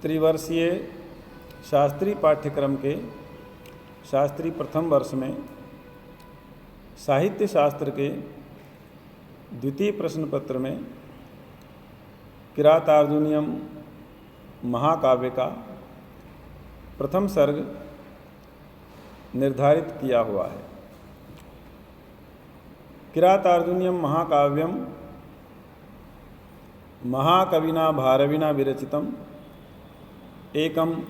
त्रिवर्षीय शास्त्रीय पाठ्यक्रम के शास्त्री प्रथम वर्ष में साहित्य शास्त्र के द्वितीय प्रश्न पत्र में किरातार्जुनीयम महाकाव्य का प्रथम सर्ग निर्धारित किया हुआ है। किरातार्जुनीयम महाकाव्यम महाकविना भारविना विरचितम एकम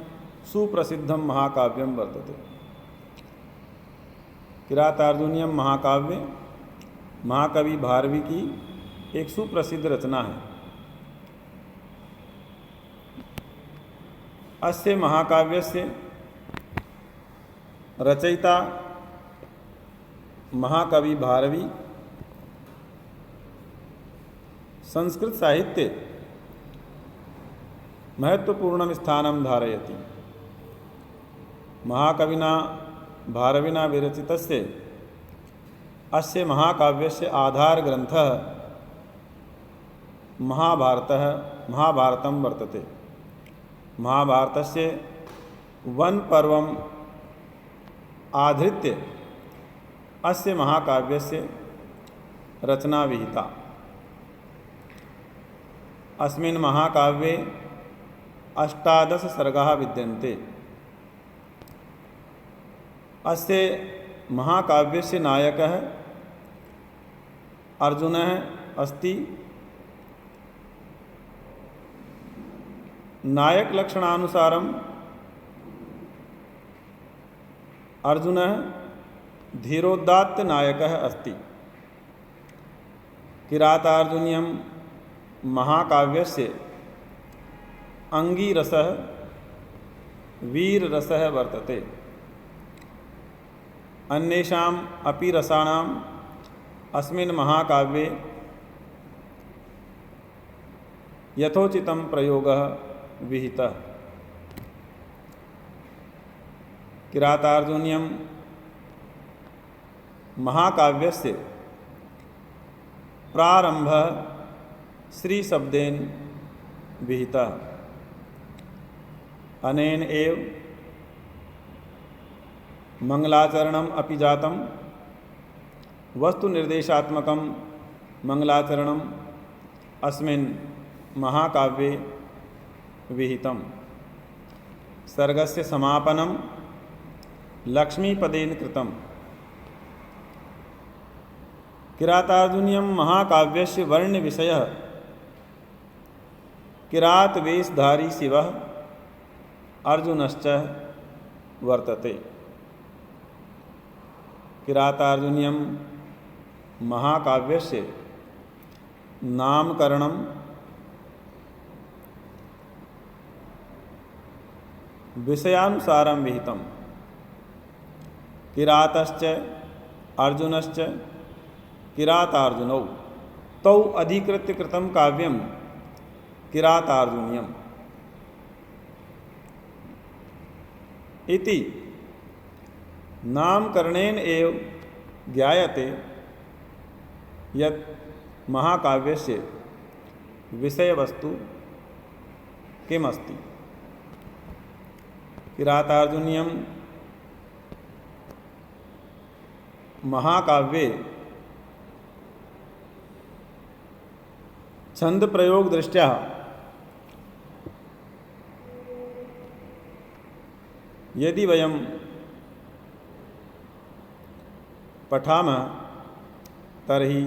सुप्रसिद्धम महाकाव्यम वर्तते। किरातार्जुनीयम महाकाव्य महाकवि भारवी की एक सुप्रसिद्ध रचना है। अस्य महाकाव्यस्य रचयिता महाकवि भारवी संस्कृत साहित्ये महत्वपूर्ण स्थानं धारयति। महाकविना भारविना विरचितस्य अस्य महाकाव्यस्य आधारग्रन्थः महाभारतं वर्तते। महाभारतस्य वनपर्वम् आधृत्य अस्य महाकाव्यस्य रचना विहिता। अस्मिन् महाकाव्ये 18 सर्गाः विद्यन्ते। अस्य महाकाव्यस्य नायकः अर्जुनः अस्ति। नायकलक्षणानुसारम् अर्जुनः धीरोदात्त नायकः अस्ति। किरातार्जुनीयं महाकाव्यस्य अंगीरसः वीररसः वर्तते। अन्येषाम् अपि रसाणाम् अस्मिन् महाकाव्ये यथोचितं प्रयोगः विहितः। किरातार्जुनीयं महाकाव्यस्य प्रारम्भः श्रीशब्देन विहितः। अनेन एव मंगलाचरणम् अपि जातं। वस्तुनिर्देशात्मकं मंगलाचरणम् अस्मिन् महाकाव्ये विहितम्। सर्गस्य समापनं लक्ष्मीपदेन कृतम्। किरातार्जुनीयं महाकाव्यस्य वर्ण्यविषयः किरातवेशधारी शिवः अर्जुनश्च वर्तते। किरातार्जुनीयं महाकाव्यस्य नामकरणं विषयानुसारं विहितम्। किरातश्च अर्जुनश्च किरातार्जुनौ तौ अधिकृत्य कृतं काव्यं किरातार्जुनीयम् इति नामकरणेन एव ज्ञायते यत् महाकाव्यस्य विषयवस्तु किमस्ति। किरातार्जुनीयं महाकाव्ये छंदप्रयोग दृष्ट्या यदि वयं पठामः तर्हि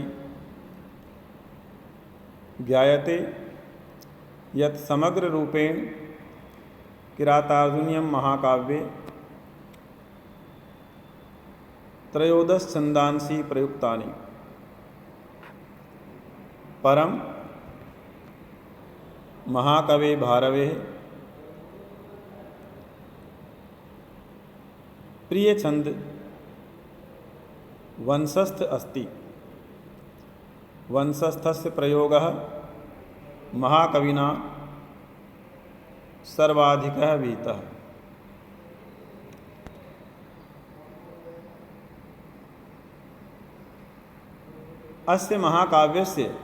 ज्ञायते यत् समग्ररूपेण किरातार्जुनीयं महाकाव्ये 13 छन्दांसि प्रयुक्तानि। परं महाकवे भारवेः प्रिय छंद वंशस्थ अस्ति। वंशस्थस्य प्रयोगः महाकविना सर्वाधिकः विहितः। अस्य महाकाव्यस्य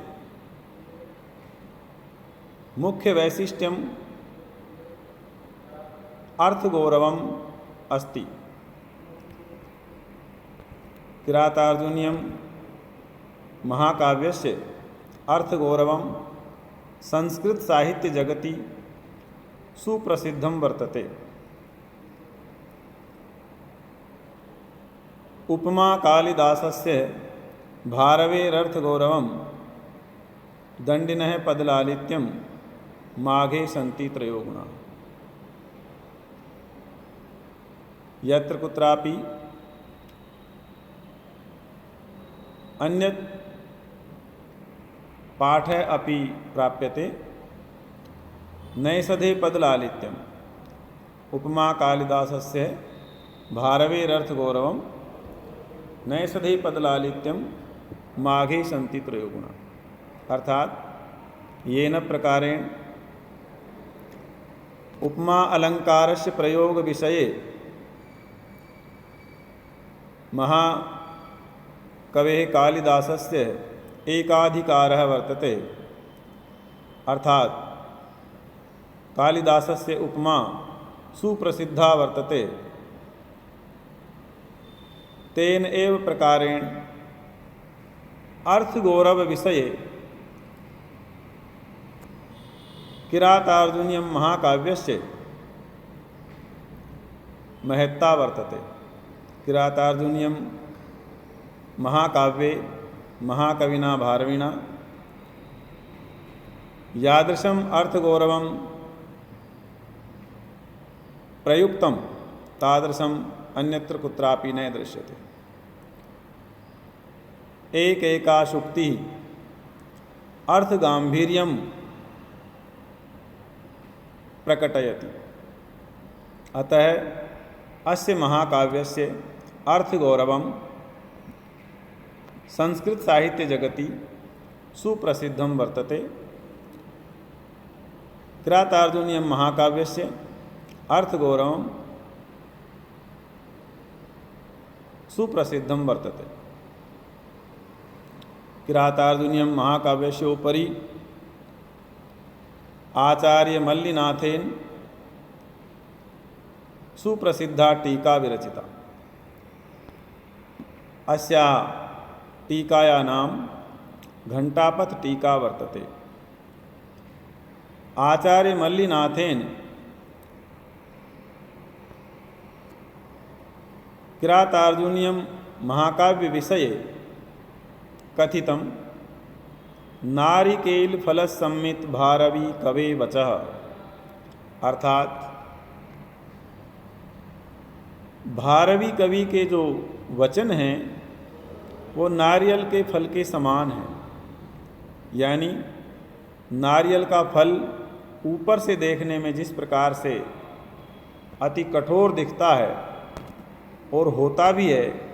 मुख्य वैशिष्ट्यं अर्थगौरवम् अस्ति। किरातार्जुनीयं महाकाव्यस्य अर्थगौरवं संस्कृतसाहित्यजगति सुप्रसिद्धं वर्तते। उपमा कालिदासस्य भारवेरर्थगौरवं दण्डिनः पदलालित्यं माघे सन्ति त्रयो गुणा। यत्र कुत्रापि अन्यत् पाठः अपि प्राप्यते नैषधे पदलालित्यम्। उपमा कालिदासस्य भारवेरर्थगौरवं नैषधे पदलालित्यं माघे सन्ति त्रयो गुणा। अर्थात येन प्रकारेण उपमा अलंकारस्य प्रयोग विषये महाकवेः कालिदासस्य एकाधिकारः वर्तते। अर्थात कालिदासस्य उपमा सुप्रसिद्धा वर्तते। तेन एव प्रकारेण अर्थगौरव विषये किरातार्जुनीयं महाकाव्यस्य महत्ता वर्तते। किरातार्जुनीयं महाकाव्ये महाकविना भारविणा यादृशम् अर्थगौरवं प्रयुक्तं तादृशम् अन्यत्र कुत्रापि न दृश्यते। एकैका सूक्तिः अर्थगाम्भीर्यं प्रकटयति। अतः अस्य महाकाव्यस्य अर्थगौरवं संस्कृतसाहित्यजगति सुप्रसिद्धं वर्तते। किरातार्जुनीयं महाकाव्यस्य अर्थगौरवं सुप्रसिद्धं वर्तते। किरातार्जुनीयं महाकाव्यस्य उपरि आचार्यमल्लिनाथेन सुप्रसिद्धा टीका विरचिता। अस्याः टीकायाः नाम घंटापथ टीका वर्तते। आचार्यमल्लिनाथेन किरातार्जुनीयं महाकाव्य विषये कथितं नारिकेलफलसम्मित भारवी कवे वचः। अर्थात भारवी कवि के जो वचन हैं वो नारियल के फल के समान हैं। यानी नारियल का फल ऊपर से देखने में जिस प्रकार से अति कठोर दिखता है और होता भी है,